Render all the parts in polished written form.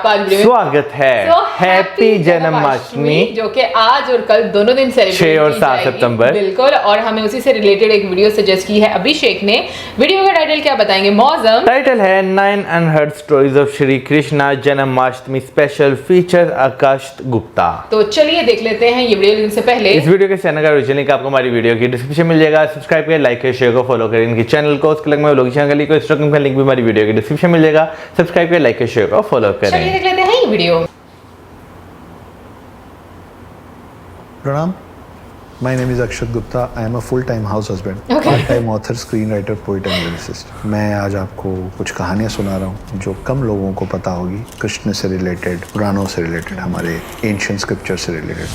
आपका आज वीडियो में स्वागत है। हैप्पी जन्माष्टमी, जो कि आज और कल दोनों दिन सेलिब्रेट 6 और 7 सितंबर। बिल्कुल, और हमें उसी से रिलेटेड एक वीडियो सजेस्ट की है अभिषेक ने। वीडियो का टाइटल क्या बताएंगे मौसम? टाइटल है 9 unheard stories of Shri Krishna Janmashtami special feature Akash Gupta. तो चलिए देख लेते हैं ये वीडियो। लेकिन से पहले इस वीडियो के चैनल का ओरिजिनल लिंक आपको हमारी वीडियो की डिस्क्रिप्शन मिल जाएगा। सब्सक्राइब करें, लाइक करें, शेयर को फॉलो करें इनके चैनल को। उसके लग में लोग चैनल का इंस्टाग्राम का लिंक भी हमारी वीडियो की डिस्क्रिप्शन मिल जाएगा। सब्सक्राइब करें, लाइक करें, शेयर को फॉलो करें। चलिए देख लेते हैं ये video. Pranam, my name is Akshat Gupta. I am a full-time house husband, Okay. part-time author, screenwriter, poet and lyricist. मैं आज आपको कुछ कहानियाँ सुना रहा हूँ जो कम लोगों को पता होगी। कृष्ण से रिलेटेड, पुराणों से रिलेटेड, हमारे एंशिएंट स्क्रिप्चर से related.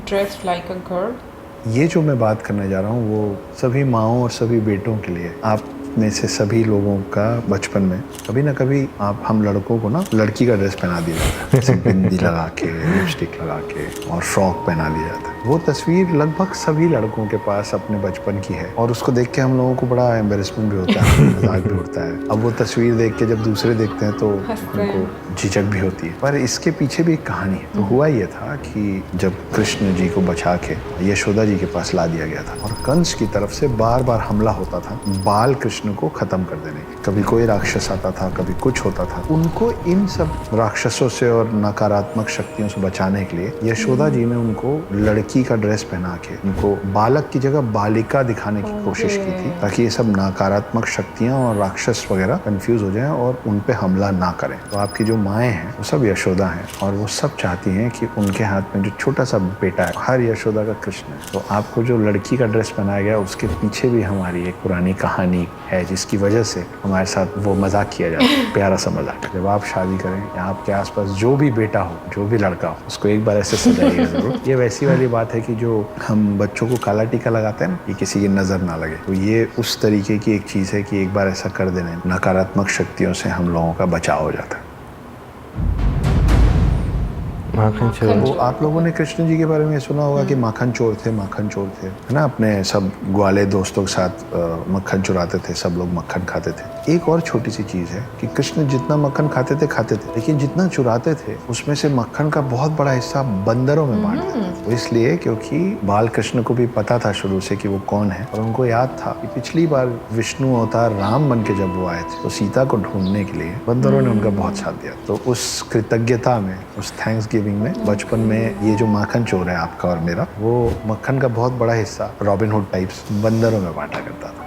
Dressed like a girl. ये जो मैं बात करने जा रहा हूँ वो सभी माओं और सभी बेटों के लिए। आप में से सभी लोगों का बचपन में कभी ना कभी हम लड़कों को ना लड़की का ड्रेस पहना दिया जाता है, जैसे बिंदी लगा के, लिपस्टिक लगा के और फ्रॉक पहना दिया जाता है। वो तस्वीर लगभग सभी लड़कों के पास अपने बचपन की है और उसको देख के हम लोगों को बड़ा एम्बेरसमेंट भी होता है, मजाक भी उठता है। अब वो तस्वीर देख के जब दूसरे देखते हैं तो उनको झिझक भी होती है। पर इसके पीछे भी एक कहानी है। तो हुआ ये था कि जब कृष्ण जी को बचा के यशोदा जी के पास ला दिया गया था और कंस की तरफ से बार बार हमला होता था बाल कृष्ण को खत्म कर देने के। कभी कोई राक्षस आता था, कभी कुछ होता था। उनको इन सब राक्षसों से और नकारात्मक शक्तियों से बचाने के लिए यशोदा जी ने उनको लड़की का ड्रेस पहना के उनको बालक की जगह बालिका दिखाने की कोशिश की थी, ताकि ये सब नकारात्मक शक्तियां और राक्षस वगैरह कंफ्यूज हो जाएं और उन पे हमला ना करें। तो आपकी जो माएँ हैं वो सब यशोदा हैं और वो सब चाहती हैं कि उनके हाथ में जो छोटा सा बेटा है हर यशोदा का कृष्ण है। तो आपको जो लड़की का ड्रेस पहनाया गया उसके पीछे भी हमारी एक पुरानी कहानी है, जिसकी वजह से हमारे साथ वो मजाक किया जाता है, प्यारा सा मजाक। जब आप शादी करें या आपके आसपास जो भी बेटा हो, जो भी लड़का हो, उसको एक बार ऐसे सजाइएगा जरूर। ये वैसी वाली बात है कि जो हम बच्चों को काला टीका लगाते हैं ना, कि किसी की नजर ना लगे, तो ये उस तरीके की एक चीज है कि एक बार ऐसा कर देने नकारात्मक शक्तियों से हम लोगों का बचाव हो जाता है। माखन चोर। वो आप लोगों ने कृष्ण जी के बारे में सुना होगा कि माखन चोर थे, माखन चोर थे, है ना। अपने सब ग्वाले दोस्तों के साथ मक्खन चुराते थे, सब लोग मक्खन खाते थे। एक और छोटी सी चीज है कि कृष्ण जितना मक्खन खाते थे, लेकिन जितना चुराते थे उसमें से मक्खन का बहुत बड़ा हिस्सा बंदरों में बांट देते थे। तो इसलिए क्योंकि बाल कृष्ण को भी पता था शुरू से कि वो कौन है और उनको याद था कि पिछली बार विष्णु अवतार राम बन के जब वो आए थे तो सीता को ढूंढने के लिए बंदरों ने उनका बहुत साथ दिया। तो उस कृतज्ञता में, उस थैंक्स गिविंग में बचपन में ये जो माखन चोर है आपका और मेरा, वो मक्खन का बहुत बड़ा हिस्सा रॉबिन हुड टाइप्स बंदरों में बांटा करता था।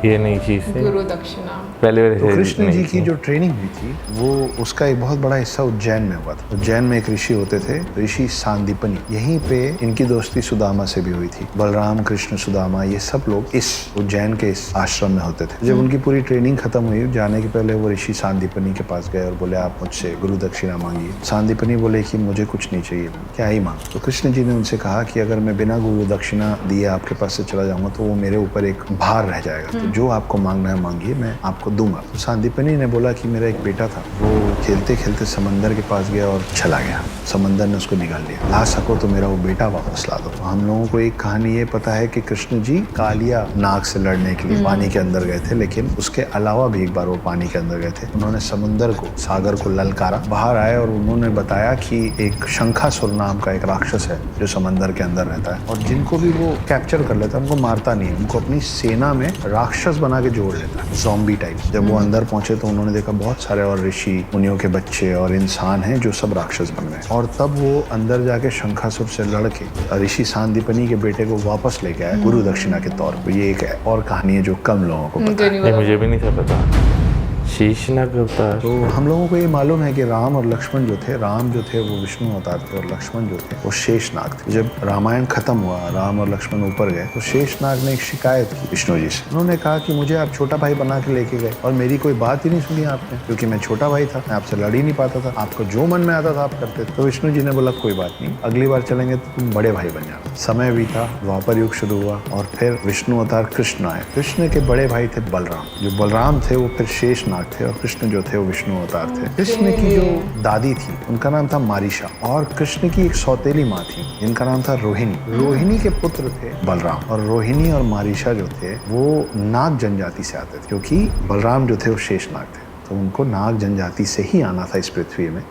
ये नई चीज है। गुरु दक्षिणा। पहले तो कृष्ण जी की जो ट्रेनिंग हुई थी वो उसका एक बहुत बड़ा हिस्सा उज्जैन में हुआ था। उज्जैन में एक ऋषि होते थे, ऋषि सांदीपनी। यहीं पे इनकी दोस्ती सुदामा से भी हुई थी। बलराम, कृष्ण, सुदामा, ये सब लोग इस उज्जैन के इस आश्रम में होते थे। जब उनकी पूरी ट्रेनिंग खत्म हुई, जाने के पहले वो ऋषि सांदीपनी के पास गए और बोले आप मुझसे गुरु दक्षिणा मांगिए। सांदीपनी बोले कि मुझे कुछ नहीं चाहिए, क्या ही मांग। तो कृष्ण जी ने उनसे कहा कि अगर मैं बिना गुरु दक्षिणा दिए आपके पास से चला जाऊंगा तो वो मेरे ऊपर एक भार रह जाएगा। तो जो आपको मांगना है मांगिए, मैं आपको दूंगा। तो सांदीपनी ने बोला कि मेरा एक बेटा था, वो खेलते खेलते समंदर के पास गया और चला गया। समंदर ने उसको निकाल लिया। ला सको तो मेरा वो बेटा वापस ला दो। तो हम लोगों को एक कहानी ये पता है कि कृष्ण जी कालिया नाग से लड़ने के लिए पानी के अंदर गए थे, लेकिन उसके अलावा भी एक बार वो पानी के अंदर गए थे। उन्होंने समुंदर को, सागर को ललकारा, बाहर आए और उन्होंने बताया कि एक शंखासुर नाम का एक राक्षस है जो समंदर के अंदर रहता है और जिनको भी वो कैप्चर कर लेता है उनको मारता नहीं है, उनको अपनी सेना में राक्षस बना के जोड़ लेता है, ज़ॉम्बी टाइप। जब वो अंदर पहुंचे तो उन्होंने देखा बहुत सारे और ऋषि मुनियों के बच्चे और इंसान हैं जो सब राक्षस बन गए। और तब वो अंदर जाके शंखासुर से लड़ के ऋषि सांदीपनी के बेटे को वापस लेके आया गुरु दक्षिणा के तौर पर। ये एक और कहानी है जो कम लोगों को पता है। ये मुझे भी नहीं था पता। शीशनाग अवतार। तो हम लोगों को ये मालूम है कि राम और लक्ष्मण जो थे, राम जो थे वो विष्णु अवतार थे और लक्ष्मण जो थे वो शेषनाग थे। जब रामायण खत्म हुआ, राम और लक्ष्मण ऊपर गए तो शेषनाग ने एक शिकायत की विष्णु जी से। उन्होंने कहा कि मुझे आप छोटा भाई बना के लेके गए और मेरी कोई बात ही नहीं सुनी आपने, क्योंकि मैं छोटा भाई था, मैं आपसे लड़ ही नहीं पाता था, आपको जो मन में आता था आप करते थे। तो विष्णु जी ने बोला कोई बात नहीं, अगली बार चलेंगे तो तुम बड़े भाई बन जाओ। समय बीता, द्वापर युग शुरू हुआ और फिर विष्णु अवतार कृष्ण आए। कृष्ण के बड़े भाई थे बलराम। जो बलराम थे वो फिर शेषनाग थे और कृष्ण जो थे वो विष्णु अवतार थे। कृष्ण की जो दादी थी उनका नाम था मारिशा और कृष्ण की एक सौतेली माँ थी जिनका नाम था रोहिणी। रोहिणी के पुत्र थे बलराम और रोहिणी और मारिशा जो थे वो नाग जनजाति से आते थे, क्योंकि बलराम जो थे वो शेषनाग थे। तो उनको नाग जनजाति से ही आना था इस पृथ्वी में।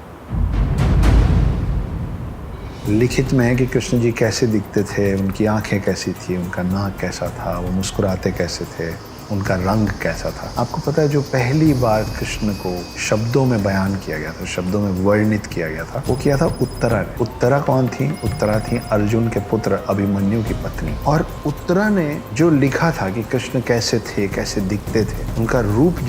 लिखित में है कि कृष्ण जी कैसे दिखते थे, उनकी आंखें कैसी थी, उनका नाक कैसा था, वो मुस्कुराते कैसे थे, उनका रंग कैसा था। आपको पता है जो पहली बार कृष्ण को शब्दों में बयान किया गया था, शब्दों में वर्णित किया गया था, वो किया था उत्तरा ने। उत्तरा कौन थी? उत्तरा थी अर्जुन के पुत्र अभिमन्यु की पत्नी। और उत्तरा ने जो लिखा था कि कृष्ण कैसे थे, कैसे दिखते थे, उनका रूप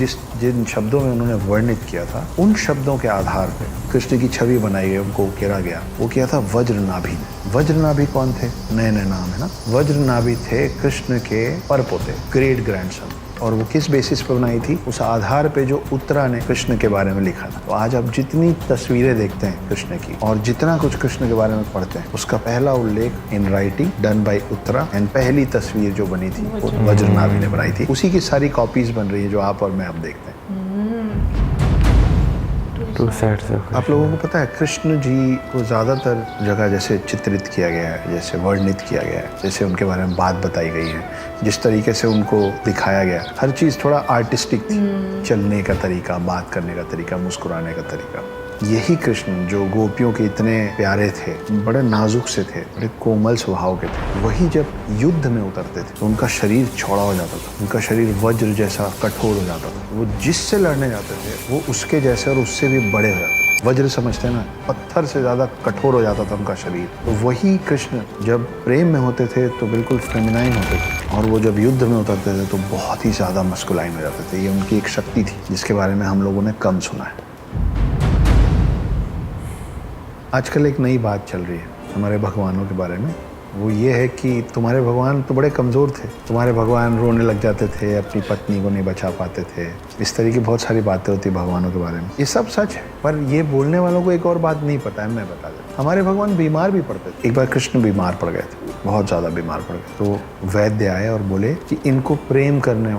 जिन शब्दों में उन्होंने वर्णित किया था, उन शब्दों के आधार पर कृष्ण की छवि बनाई गई, उनको उकेरा गया। वो किया था वज्रनाभि। वज्रनाभि कौन थे? नए नए नाम है ना। वज्रनाभि थे कृष्ण के परपोते, ग्रेट ग्रैंडसन। और वो किस बेसिस पर बनाई थी? उस आधार पे जो उत्तरा ने कृष्ण के बारे में लिखा था। तो आज आप जितनी तस्वीरें देखते हैं कृष्ण की और जितना कुछ कृष्ण के बारे में पढ़ते हैं, उसका पहला उल्लेख in writing done by Uttara, and पहली तस्वीर जो बनी थी वो वज्रनाभि ने बनाई थी। उसी की सारी कॉपीज बन रही है जो आप और मैं अब देखते हैं। आप लोगों को पता है कृष्ण जी को ज्यादातर जगह जैसे चित्रित किया गया है, जैसे वर्णित किया गया है, जैसे उनके बारे में बात बताई गई है, जिस तरीके से उनको दिखाया गया, हर चीज थोड़ा आर्टिस्टिक थी। चलने का तरीका, बात करने का तरीका, मुस्कुराने का तरीका। यही कृष्ण जो गोपियों के इतने प्यारे थे, बड़े नाजुक से थे, बड़े कोमल स्वभाव के थे, वही जब युद्ध में उतरते थे तो उनका शरीर चौड़ा हो जाता था, उनका शरीर वज्र जैसा कठोर हो जाता था। वो जिससे लड़ने जाते थे वो उसके जैसे और उससे भी बड़े हो जाते थे। वज्र समझते हैं ना, पत्थर से ज्यादा कठोर हो जाता था उनका शरीर। तो वही कृष्ण जब प्रेम में होते थे तो बिल्कुल फेमिनाइन होते थे, और वो जब युद्ध में उतरते थे तो बहुत ही ज्यादा मस्कुलाइन हो जाते थे। ये उनकी एक शक्ति थी जिसके बारे में हम लोगों ने कम सुना है। आजकल एक नई बात चल रही है हमारे भगवानों के बारे में। वो ये है कि तुम्हारे भगवान तो बड़े कमज़ोर थे, तुम्हारे भगवान रोने लग जाते थे, अपनी पत्नी को नहीं बचा पाते थे। इस तरह की बहुत सारी बातें होती है भगवानों के बारे में। ये सब सच है, पर ये बोलने वालों को एक और बात नहीं पता है, मैं बता देता। हमारे भगवान बीमार भी पड़ते थे। एक बार कृष्ण बीमार पड़ गए थे, बहुत ज़्यादा बीमार पड़ गए। तो वैद्य आए और बोले कि इनको प्रेम करने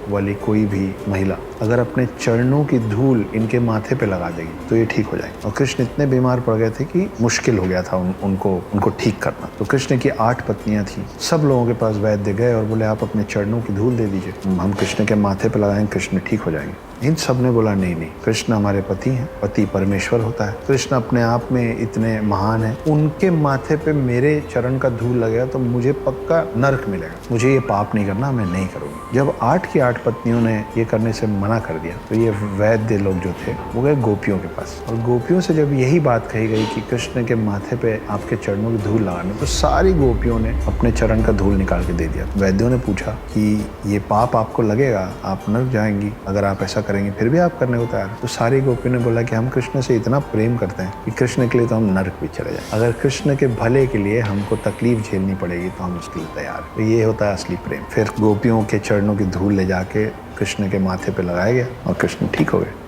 वाली कोई भी महिला अगर अपने चरणों की धूल इनके माथे पे लगा देगी तो ये ठीक हो जाएगी। और कृष्ण इतने बीमार पड़ गए थे कि मुश्किल हो गया था उनको ठीक करना। तो कृष्ण की 8 पत्नियां थी। सब लोगों के पास वैद्य गए और बोले आप अपने चरणों की धूल दे दीजिए, हम कृष्ण के माथे पे लगाएंगे, कृष्ण ठीक हो जाएंगे। इन सब ने बोला नहीं, कृष्ण हमारे पति हैं, पति परमेश्वर होता है, कृष्ण अपने आप में इतने महान है, उनके माथे पे मेरे चरण का धूल लगेगा तो मुझे पक्का नरक मिलेगा, मुझे ये पाप नहीं करना, मैं नहीं करूँगी। जब 8 की 8 पत्नियों ने ये करने से मना कर दिया तो ये वैद्य लोग जो थे वो गए गोपियों के पास, और गोपियों से जब यही बात कही गई कि कृष्ण के माथे पे आपके चरणों की धूल लगाने, तो सारी गोपियों ने अपने चरण का धूल निकाल के दे दिया। वैद्यों ने पूछा कि ये पाप आपको लगेगा, आप नरक जाएंगी अगर आप ऐसा करेंगे, फिर भी आप करने को तैयार। तो सारी गोपियों ने बोला कि हम कृष्ण से इतना प्रेम करते हैं कि कृष्ण के लिए तो हम नरक भी चले जाए, अगर कृष्ण के भले के लिए हमको तकलीफ झेलनी पड़ेगी तो हम उसके लिए तैयार। तो ये होता है असली प्रेम। फिर गोपियों के चरणों की धूल ले जाके कृष्ण के माथे पे लगाया गया और कृष्ण ठीक हो गए।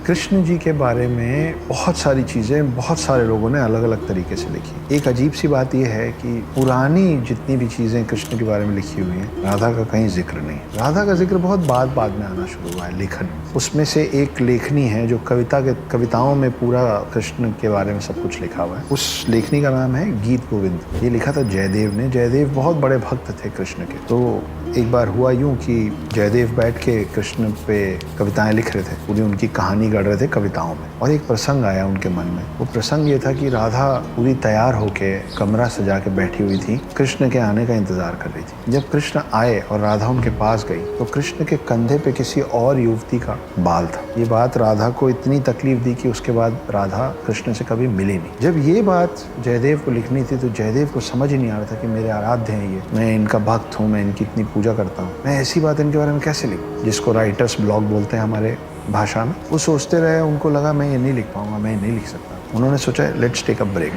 कृष्ण जी के बारे में बहुत सारी चीज़ें बहुत सारे लोगों ने अलग अलग तरीके से लिखी। एक अजीब सी बात यह है कि पुरानी जितनी भी चीज़ें कृष्ण के बारे में लिखी हुई हैं, राधा का कहीं जिक्र नहीं। राधा का जिक्र बहुत बाद में आना शुरू हुआ है लेखन। उसमें से एक लेखनी है जो कविताओं में पूरा कृष्ण के बारे में सब कुछ लिखा हुआ है। उस लेखनी का नाम है गीत गोविंद। ये लिखा था जयदेव ने। जयदेव बहुत बड़े भक्त थे कृष्ण के। तो एक बार हुआ यूं कि जयदेव बैठ के कृष्ण पे कविताएं लिख रहे थे, पूरी उनकी कहानी गढ़ रहे थे कविताओं में, और एक प्रसंग आया उनके मन में। वो प्रसंग ये था कि राधा पूरी तैयार होके कमरा सजा के बैठी हुई थी, कृष्ण के आने का इंतजार कर रही थी। जब कृष्ण आए और राधा उनके पास गई तो कृष्ण के कंधे पे किसी और युवती का बाल था। ये बात राधा को इतनी तकलीफ दी कि उसके बाद राधा कृष्ण से कभी मिली नहीं। जब ये बात जयदेव को लिखनी थी तो जयदेव को समझ ही नहीं आ रहा था कि मेरे आराध्य हैं ये, मैं इनका भक्त हूँ, मैं इनकी इतनी पूजा करता हूँ, मैं ऐसी बात इनके बारे में कैसे लिखूं, जिसको राइटर्स ब्लॉग बोलते हैं हमारे भाषा में। वो सोचते रहे, उनको लगा मैं ये नहीं लिख पाऊंगा, मैं नहीं लिख सकता। उन्होंने सोचा लेट्स टेक अ ब्रेक।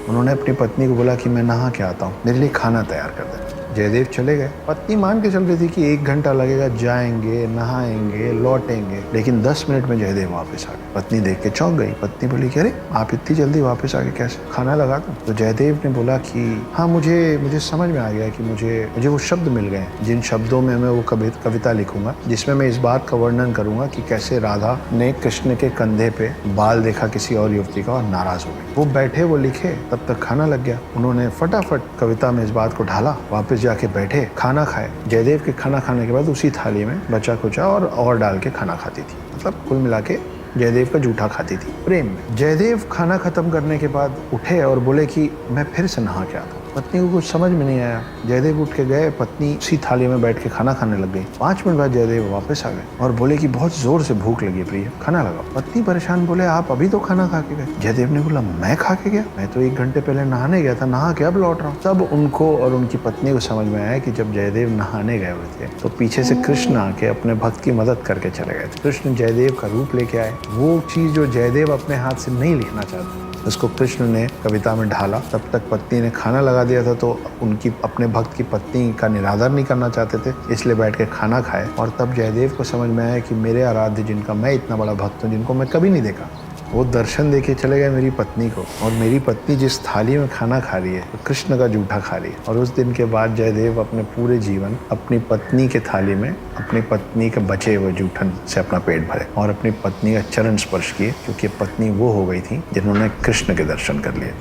उन्होंने अपनी पत्नी को बोला कि मैं नहा के आता हूँ, मेरे लिए खाना तैयार कर दे। जयदेव चले गए। पत्नी मान के चल रही थी कि 1 घंटा लगेगा, जाएंगे, नहाएंगे, लौटेंगे, लेकिन 10 मिनट में जयदेव वापस आ गए। पत्नी देख के चौंक गई। पत्नी बोली कि अरे आप इतनी जल्दी वापस आ गए, कैसे, खाना लगा दूं? तो जयदेव ने बोला कि हाँ, मुझे समझ में आ गया कि मुझे वो शब्द मिल गए जिन शब्दों में मैं वो कविता लिखूंगा, जिसमें मैं इस बात का वर्णन करूंगा कि कैसे राधा ने कृष्ण के कंधे पे बाल देखा किसी और युवती का और नाराज हो गई। वो बैठे, वो लिखे, तब तक खाना लग गया। उन्होंने फटाफट कविता में इस बात को ढाला, वापस वापस जाके बैठे, खाना खाए। जयदेव के खाना खाने के बाद उसी थाली में बचा कुचा और डाल के खाना खाती थी। मतलब कुल मिला के जयदेव का जूठा खाती थी प्रेम में। जयदेव खाना खत्म करने के बाद उठे और बोले कि मैं फिर से नहा के आता हूँ। पत्नी को कुछ समझ में नहीं आया। जयदेव उठ के गए, पत्नी उसी थाली में बैठ के खाना खाने लग गई। 5 मिनट बाद जयदेव वापस आ गए और बोले कि बहुत जोर से भूख लगी है प्रिय, खाना लगाओ। पत्नी परेशान, बोले आप अभी तो खाना खा के गए। जयदेव ने बोला मैं खा के गया, मैं तो 1 घंटे पहले नहाने गया था, नहा के अब लौट रहा हूँ। तब उनको और उनकी पत्नी को समझ में आया कि जब जयदेव नहाने गए हुए थे तो पीछे से कृष्ण आके अपने भक्त की मदद करके चले गए थे। कृष्ण जयदेव का रूप लेके आए। वो चीज जो जयदेव अपने हाथ से नहीं लिखना चाहते उसको कृष्ण ने कविता में ढाला। तब तक पत्नी ने खाना लगा दिया था तो उनकी अपने भक्त की पत्नी का निरादर नहीं करना चाहते थे, इसलिए बैठ के खाना खाए। और तब जयदेव को समझ में आया कि मेरे आराध्य जिनका मैं इतना बड़ा भक्त हूँ, जिनको मैं कभी नहीं देखा, वो दर्शन देके चले गए मेरी पत्नी को। और मेरी पत्नी जिस थाली में खाना खा रही है तो कृष्ण का जूठा खा रही है। और उस दिन के बाद जयदेव अपने पूरे जीवन अपनी पत्नी के थाली में अपनी पत्नी के बचे हुए जूठन से अपना पेट भरे और अपनी पत्नी का चरण स्पर्श किए, क्योंकि पत्नी वो हो गई थी जिन्होंने कृष्ण के दर्शन कर लिए।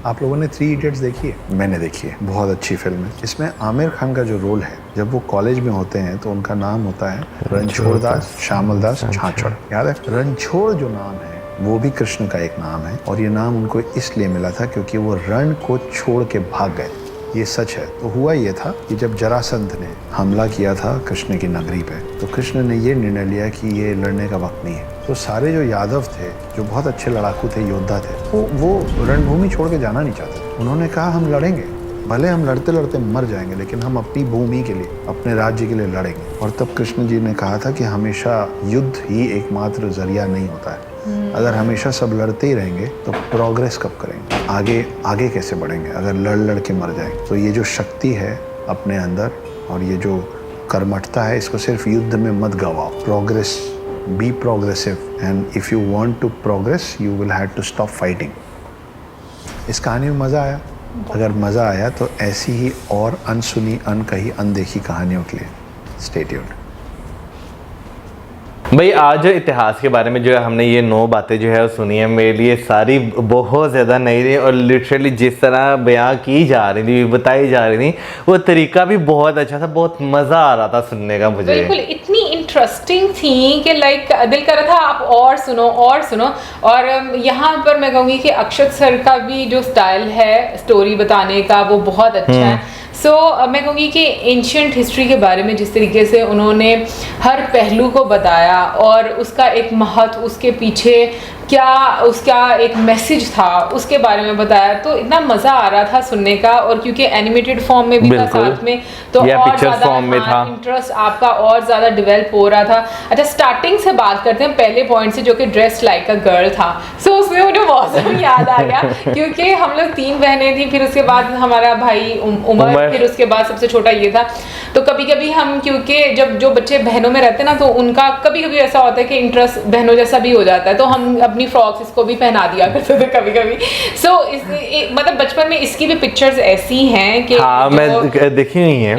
आप लोगों ने 3 इडियट्स देखी है? मैंने देखी है, बहुत अच्छी फिल्म है। इसमें आमिर खान का जो रोल है, जब वो कॉलेज में होते हैं तो उनका नाम होता है रणछोड़ दास श्यामल दास छाछड़। याद है? रणछोड़ जो नाम है वो भी कृष्ण का एक नाम है और ये नाम उनको इसलिए मिला था क्योंकि वो रण को छोड़ के भाग गए। ये सच है। तो हुआ ये था कि जब जरासंध ने हमला किया था कृष्ण की नगरी पे, तो कृष्ण ने ये निर्णय लिया कि ये लड़ने का वक्त नहीं है। तो सारे जो यादव थे, जो बहुत अच्छे लड़ाकू थे, योद्धा थे, वो रणभूमि छोड़ के जाना नहीं चाहते। उन्होंने कहा हम लड़ेंगे, भले हम लड़ते लड़ते मर जाएंगे, लेकिन हम अपनी भूमि के लिए, अपने राज्य के लिए लड़ेंगे। और तब कृष्ण जी ने कहा था कि हमेशा युद्ध ही एकमात्र जरिया नहीं होता है। अगर हमेशा सब लड़ते ही रहेंगे तो प्रोग्रेस कब करेंगे, आगे कैसे बढ़ेंगे अगर लड़ के मर जाएंगे। तो ये जो शक्ति है अपने अंदर और ये जो कर्मठता है, इसको सिर्फ युद्ध में मत गवाओ। Progress, be progressive, and if you want to progress you will have to stop fighting. इस कहानी में मज़ा आया? अगर मज़ा आया तो ऐसी ही और अनसुनी, अनकही, अनदेखी कहानियों के लिए स्टे ट्यून्ड। भाई आज इतिहास के बारे में जो है हमने ये 9 बातें जो है वो सुनी है, मेरे लिए सारी बहुत ज़्यादा नई थी और लिटरली जिस तरह बयां की जा रही थी, बताई जा रही थी, वो तरीका भी बहुत अच्छा था, बहुत मज़ा आ रहा था सुनने का मुझे। बिल्कुल, इतनी इंटरेस्टिंग थी कि लाइक दिल कर रहा था आप और सुनो और सुनो। और यहाँ पर मैं कहूँगी कि अक्षत सर का भी जो स्टाइल है स्टोरी बताने का वो बहुत अच्छा है। सो मैं कहूँगी कि एंशिएंट हिस्ट्री के बारे में जिस तरीके से उन्होंने हर पहलू को बताया और उसका एक महत्व, उसके पीछे क्या उसका एक मैसेज था, उसके बारे में बताया, तो इतना मज़ा आ रहा था सुनने का। और क्योंकि एनिमेटेड फॉर्म में भी था साथ में, तो और ज़्यादा इंटरेस्ट आपका और ज़्यादा डेवलप हो रहा था। अच्छा, स्टार्टिंग से बात करते हैं पहले पॉइंट से, जो कि ड्रेस्ड लाइक अ गर्ल था। सो उसमें मुझे मौसम याद आ गया क्योंकि हम लोग 3 बहनें थी, फिर उसके बाद हमारा भाई उमर, फिर उसके बाद सबसे छोटा ये था। तो कभी कभी हम, क्योंकि जब जो बच्चे बहनों में रहते हैं ना, तो उनका कभी कभी ऐसा होता है कि इंटरेस्ट बहनों जैसा भी हो जाता है, तो हम अपनी फ्रॉक्स इसको भी पहना दिया करते थे कभी कभी। सो मतलब बचपन में इसकी भी पिक्चर्स ऐसी हैं कि हाँ, मैं देखी हुई है।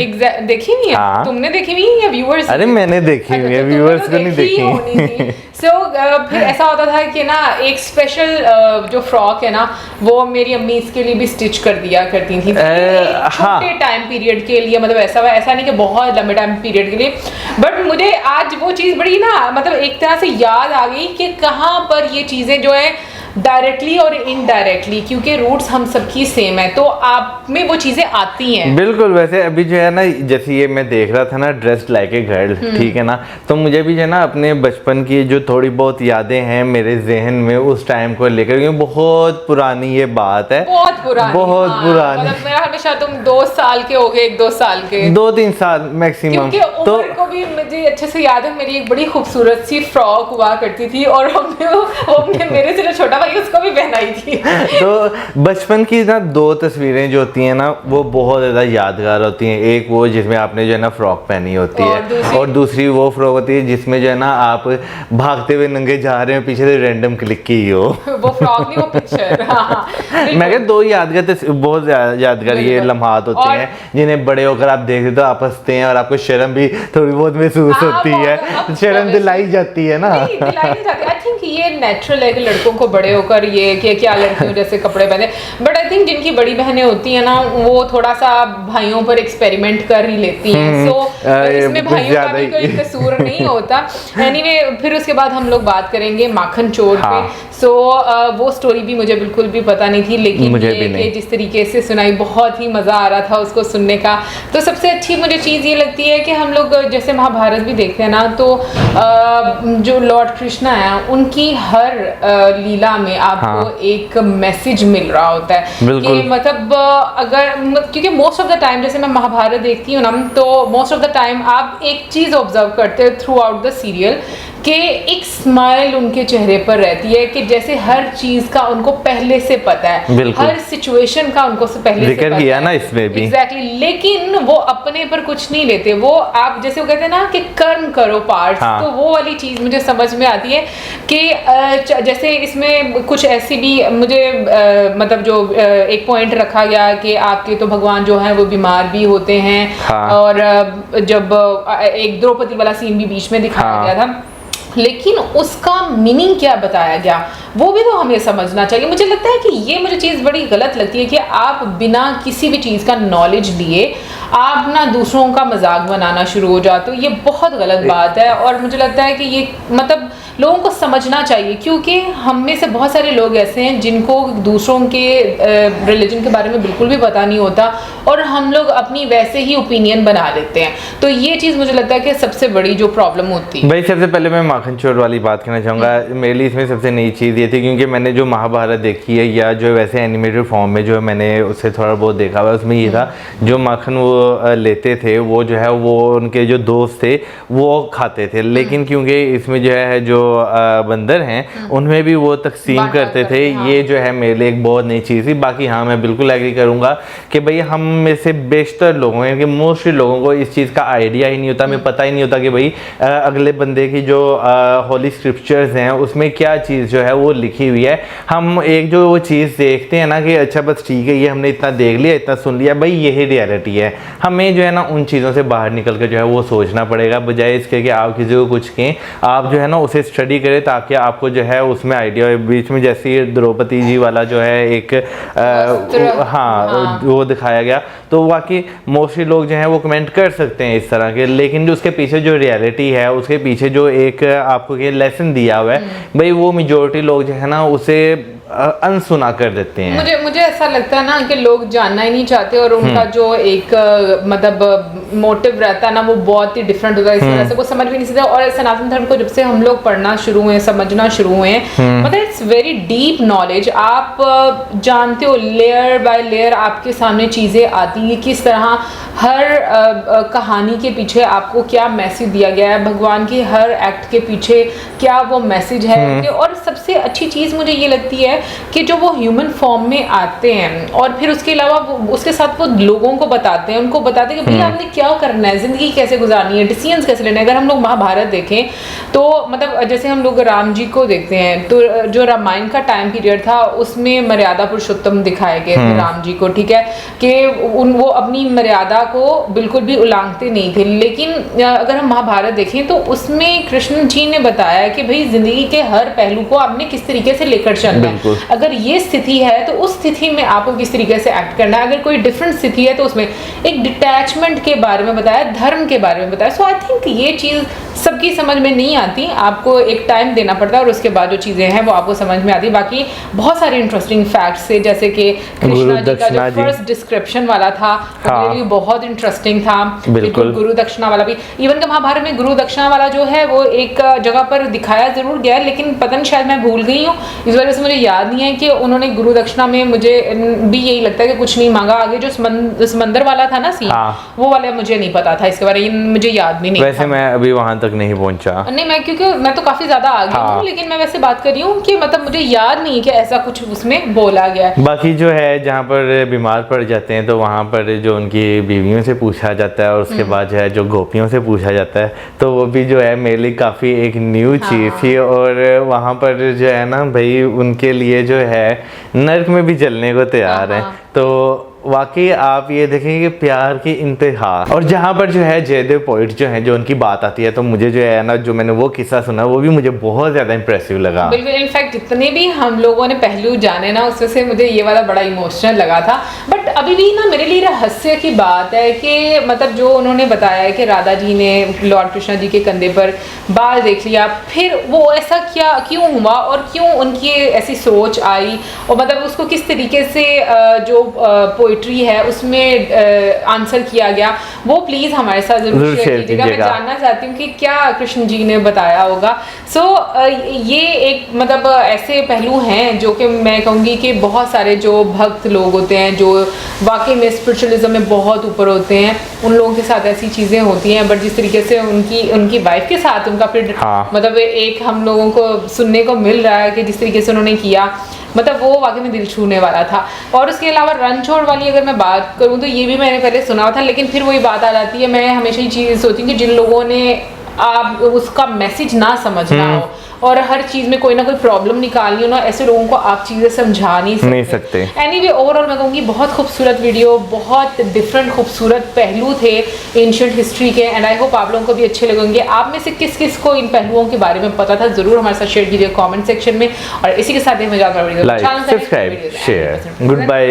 देखी हुई है? हाँ। तुमने देखी हुई है या व्यूअर्स? अरे मैंने देखी हुई है, व्यूअर्स को नहीं देखी। सो फिर ऐसा होता था कि ना एक स्पेशल जो फ्रॉक है ना, वो मेरी अम्मी इसके लिए भी स्टिच कर दिया करती थी छोटे टाइम पीरियड के लिए। मतलब ऐसा नहीं कि बहुत लंबे टाइम पीरियड के लिए, बट मुझे आज वो चीज़ बड़ी ना, मतलब एक तरह से याद आ गई कि कहाँ पर ये चीज़ें जो है डायरेक्टली और इनडायरेक्टली, क्योंकि रूट्स हम सबकी सेम है, तो आप में वो चीज़ें आती हैं। बिल्कुल। वैसे अभी जो है ना, जैसे ये मैं देख रहा था ना, ड्रेस्ड लाइक ए गर्ल, ठीक है ना, तो मुझे भी जो है ना अपने बचपन की जो थोड़ी बहुत यादें हैं मेरे जहन में उस टाइम को लेकर, क्योंकि बहुत पुरानी ये बात है, बहुत पुरानी। मतलब मेरा हमेशा तुम 2 साल के हो गए, 1-2 साल के, 2-3 साल मैक्सिमम। तो को भी मुझे अच्छे से याद है, मेरी एक बड़ी खूबसूरत सी फ्रॉक हुआ करती थी और हमने मेरे से जो छोटा भाई उसको भी पहनाई थी। तो बचपन की ना 2 तस्वीरें जो होती हैं ना, वो बहुत ज़्यादा यादगार होती हैं। एक वो जिसमें आपने जो है ना फ्रॉक पहनी होती है, और दूसरी वो फ्रॉक होती है जिसमें जो है ना आप भागते हुए नंगे जा रहे हो, पीछे से रैंडम क्लिक की हो। वो फ्रॉक नहीं, वो पिक्चर। मैं कहता 2 यादगार, बहुत यादगार ये लम्हात होते हैं जिन्हें बड़े होकर आप देखते तो आप हंसते हैं और आपको शर्म भी थोड़ी बहुत महसूस होती है। शर्म दिलाई जाती है ना। आई थिंक ये नेचुरल है कि लड़कों को बड़े होकर ये कि क्या लड़कियों जैसे कपड़े पहने, बट आई थिंक जिनकी बड़ी बहनें होती हैं ना वो थोड़ा सा भाइयों पर एक्सपेरिमेंट कर ही लेती हैं, सो इसमें भाइयों का भी कोई कसूर नहीं होता। एनीवे फिर उसके बाद हम लोग बात करेंगे माखन चोर पे। सो वो स्टोरी भी मुझे बिल्कुल भी पता नहीं थी, लेकिन ये कि जिस तरीके से सुनाई बहुत ही मज़ा आ रहा था उसको सुनने का। तो सबसे अच्छी मुझे चीज़ ये लगती है कि हम लोग जैसे महाभारत भी देखते हैं ना, तो जो लॉर्ड कृष्णा है उनकी हर लीला में आपको एक मैसेज मिल रहा होता है कि मतलब अगर क्योंकि मोस्ट ऑफ द टाइम जैसे मैं महाभारत देखती हूँ ना, तो मोस्ट ऑफ द टाइम आप एक चीज़ ऑब्जर्व करते हो थ्रू आउट द सीरियल कि एक स्माइल उनके चेहरे पर रहती है कि जैसे हर चीज का उनको पहले से पता है, हर सिचुएशन का उनको से पहले से पता किया है ना इसमें भी एग्जैक्टली लेकिन वो अपने पर कुछ नहीं लेते, वो आप जैसे वो कहते हैं ना कि कर्म करो पार्ट, तो वो वाली चीज मुझे समझ में आती है कि जैसे इसमें कुछ ऐसी भी मुझे मतलब जो एक पॉइंट रखा गया कि आपके तो भगवान जो है वो बीमार भी होते हैं, और जब एक द्रौपदी वाला सीन भी बीच में दिखाया गया था, लेकिन उसका मीनिंग क्या बताया गया वो भी तो हमें समझना चाहिए। मुझे लगता है कि ये मुझे चीज़ बड़ी गलत लगती है कि आप बिना किसी भी चीज़ का नॉलेज लिए आप ना दूसरों का मजाक बनाना शुरू हो जाते हो, ये बहुत गलत बात है। और मुझे लगता है कि ये मतलब लोगों को समझना चाहिए, क्योंकि हम में से बहुत सारे लोग ऐसे हैं जिनको दूसरों के रिलीजन के बारे में बिल्कुल भी पता नहीं होता और हम लोग अपनी वैसे ही ओपिनियन बना लेते हैं। तो ये चीज़ मुझे लगता है कि सबसे बड़ी जो प्रॉब्लम होती है। भाई सबसे पहले मैं माखन चोर वाली बात करना चाहूँगा। मेरे लिए इसमें सबसे नई चीज़ ये थी क्योंकि मैंने जो महाभारत देखी है या जो वैसे एनिमेटेड फॉर्म में जो मैंने उससे थोड़ा बहुत देखा हुआ, उसमें ये था जो माखन वो लेते थे वो जो है वो उनके जो दोस्त थे वो खाते थे, लेकिन क्योंकि इसमें जो है जो बंदर हैं उनमें भी वो तकसीम करते थे। ये जो है मेरे लिए एक बहुत नई चीज़ थी। बाकी हाँ मैं बिल्कुल एग्री करूँगा कि भाई हम में से बेशतर लोगों हैं कि मोस्टली लोगों को इस चीज़ का आइडिया ही नहीं होता, हमें पता ही नहीं होता कि भाई अगले बंदे की जो होली स्क्रिप्चर्स हैं उसमें क्या चीज़ जो है वो लिखी हुई है। हम एक जो वो चीज़ देखते हैं ना कि अच्छा बस ठीक है ये हमने इतना देख लिया इतना सुन लिया, भाई यही रियलिटी है। हमें जो है ना उन चीज़ों से बाहर निकल कर जो है वो सोचना पड़ेगा, बजाय इसके कि आप किसी को कुछ कहें। आप जो है ना उसे स्टडी करें ताकि आपको जो है उसमें आइडिया हो। बीच में जैसे द्रौपदी जी वाला जो है एक वो दिखाया गया, तो वाकई मोस्टली लोग जो है वो कमेंट कर सकते हैं इस तरह के, लेकिन जो उसके पीछे जो रियलिटी है उसके पीछे जो एक आपको ये लेसन दिया हुआ है भाई वो मेजॉरिटी लोग जो है ना उसे अनसुना कर देते हैं। मुझे ऐसा लगता है ना कि लोग जानना ही नहीं चाहते और उनका जो एक मतलब मोटिव रहता है ना वो बहुत ही डिफरेंट होता है, इस तरह से वो समझ भी नहीं सकते। और सनातन धर्म को जब से हम लोग पढ़ना शुरू हुए समझना शुरू हुए मतलब इट्स वेरी डीप नॉलेज। आप जानते हो लेयर बाय लेयर आपके सामने चीजें आती है, किस तरह हर कहानी के पीछे आपको क्या मैसेज दिया गया है, भगवान की हर एक्ट के पीछे क्या वो मैसेज है। और सबसे अच्छी चीज मुझे ये लगती है कि जो वो ह्यूमन फॉर्म में आते हैं और फिर उसके अलावा उसके साथ वो लोगों को बताते हैं, उनको बताते हैं कि भाई आपने क्या करना है, जिंदगी कैसे गुजारनी है, डिसीजंस कैसे लेने हैं। अगर हम लोग महाभारत देखें तो मतलब जैसे हम लोग राम जी को देखते हैं तो जो रामायण का टाइम पीरियड था उसमें मर्यादा पुरुषोत्तम दिखाए गए थे राम जी को, ठीक है कि वो अपनी मर्यादा को बिल्कुल भी उल्लंघते नहीं थे। लेकिन अगर हम महाभारत देखें तो उसमें कृष्ण जी ने बताया कि भाई जिंदगी के हर पहलू को आपने किस तरीके से लेकर चलना है। अगर ये स्थिति है तो उस स्थिति में आपको किस तरीके से एक्ट करना है, अगर कोई डिफरेंट स्थिति है तो उसमें एक डिटैचमेंट के बारे में बताया, धर्म के बारे में बताया। सो आई थिंक ये चीज़ सबकी समझ में नहीं आती, आपको एक टाइम देना पड़ता है और उसके बाद जो चीज़ें हैं वो आपको समझ में आती है। बाकी बहुत सारे इंटरेस्टिंग फैक्ट्स थे, जैसे कि कृष्णा जी का जो फर्स्ट डिस्क्रिप्शन वाला था वो बहुत इंटरेस्टिंग था। बिल्कुल गुरु दक्षिणा वाला भी, इवन कि महाभारत में गुरु दक्षिणा वाला जो है वो एक जगह पर दिखाया जरूर गया है, लेकिन पता नहीं शायद मैं भूल गई हूँ, इस वजह से मुझे याद नहीं है कि उन्होंने गुरु दक्षिणा में, मुझे भी यही लगता है कि कुछ नहीं मांगा। आगे जो समंदर वाला था ना सीन, वो वाला मुझे नहीं पता था, इसके बारे में मुझे याद भी नहीं। वैसे मैं अभी वहां तक नहीं पहुंचा, नहीं मैं क्योंकि मैं तो काफी ज्यादा आगे हूँ, लेकिन मैं वैसे बात कर रही हूँ कि मतलब मुझे याद नहीं कि ऐसा कुछ उसमें बोला गया है। बाकी जो है जहाँ पर बीमार पड़ जाते हैं तो वहाँ पर जो उनकी बीवियों से पूछा जाता है और उसके बाद जो है जो गोपियों से पूछा जाता है, तो वो भी जो है मेरे लिए काफ़ी एक न्यू चीज़ थी। और वहाँ पर जो है ना भाई उनके लिए जो है नर्क में भी जलने को तैयार है। तो वाकई आप ये देखेंगे कि प्यार की इंतहा। और जहाँ पर जो है जयदेव पोइट जो है, जो उनकी बात आती है, तो मुझे जो है ना, जो मैंने वो किस्सा सुना वो भी मुझे बहुत ज़्यादा इंप्रेसिव लगा। बिल्कुल, इनफैक्ट जितने भी हम लोगों ने पहलू जाने ना, उसमें से मुझे ये वाला बड़ा इमोशनल लगा था। बट अभी भी ना मेरे लिए रहस्य की बात है कि मतलब जो उन्होंने बताया है कि राधा जी ने लॉर्ड कृष्णा जी के कंधे पर बाल देख लिया, फिर वो ऐसा क्यों हुआ और क्यों उनकी ऐसी सोच आई, और मतलब उसको किस तरीके से जो पोइट्री है उसमें आंसर किया गया, वो प्लीज़ हमारे साथ ज़रूर शेयर कीजिएगा। मैं जानना चाहती हूँ कि क्या कृष्ण जी ने बताया होगा। सो ये एक मतलब ऐसे पहलू हैं जो कि मैं कहूँगी कि बहुत सारे जो भक्त लोग होते हैं, जो वाकई में स्पिरिचुअलिज्म में बहुत ऊपर होते हैं, उन लोगों के साथ ऐसी चीज़ें होती हैं। बट जिस तरीके से उनकी वाइफ के साथ उनका फिर मतलब एक हम लोगों को सुनने को मिल रहा है कि जिस तरीके से उन्होंने किया, मतलब वो वाकई में दिल छूने वाला था। और उसके अलावा रणछोड़ वाली अगर मैं बात करूँ तो ये भी मैंने पहले सुना था, लेकिन फिर वही बात आ जाती है, मैं हमेशा ये चीज़ सोचती हूँ कि जिन लोगों ने आप उसका मैसेज ना समझना हो और हर चीज़ में कोई ना कोई प्रॉब्लम निकालनी हो ना, ऐसे लोगों को आप चीज़ें समझा नहीं सकते। एनीवे, ओवरऑल मैं कहूँगी बहुत खूबसूरत वीडियो, बहुत डिफरेंट खूबसूरत पहलू थे एंशिएंट हिस्ट्री के, एंड आई होप आप लोगों को भी अच्छे लगेंगे। आप में से किस किस को इन पहलुओं के बारे में पता था, ज़रूर हमारे साथ शेयर कीजिए कॉमेंट सेक्शन में। और इसी के साथ ही मैं video like, subscribe, share, good bye.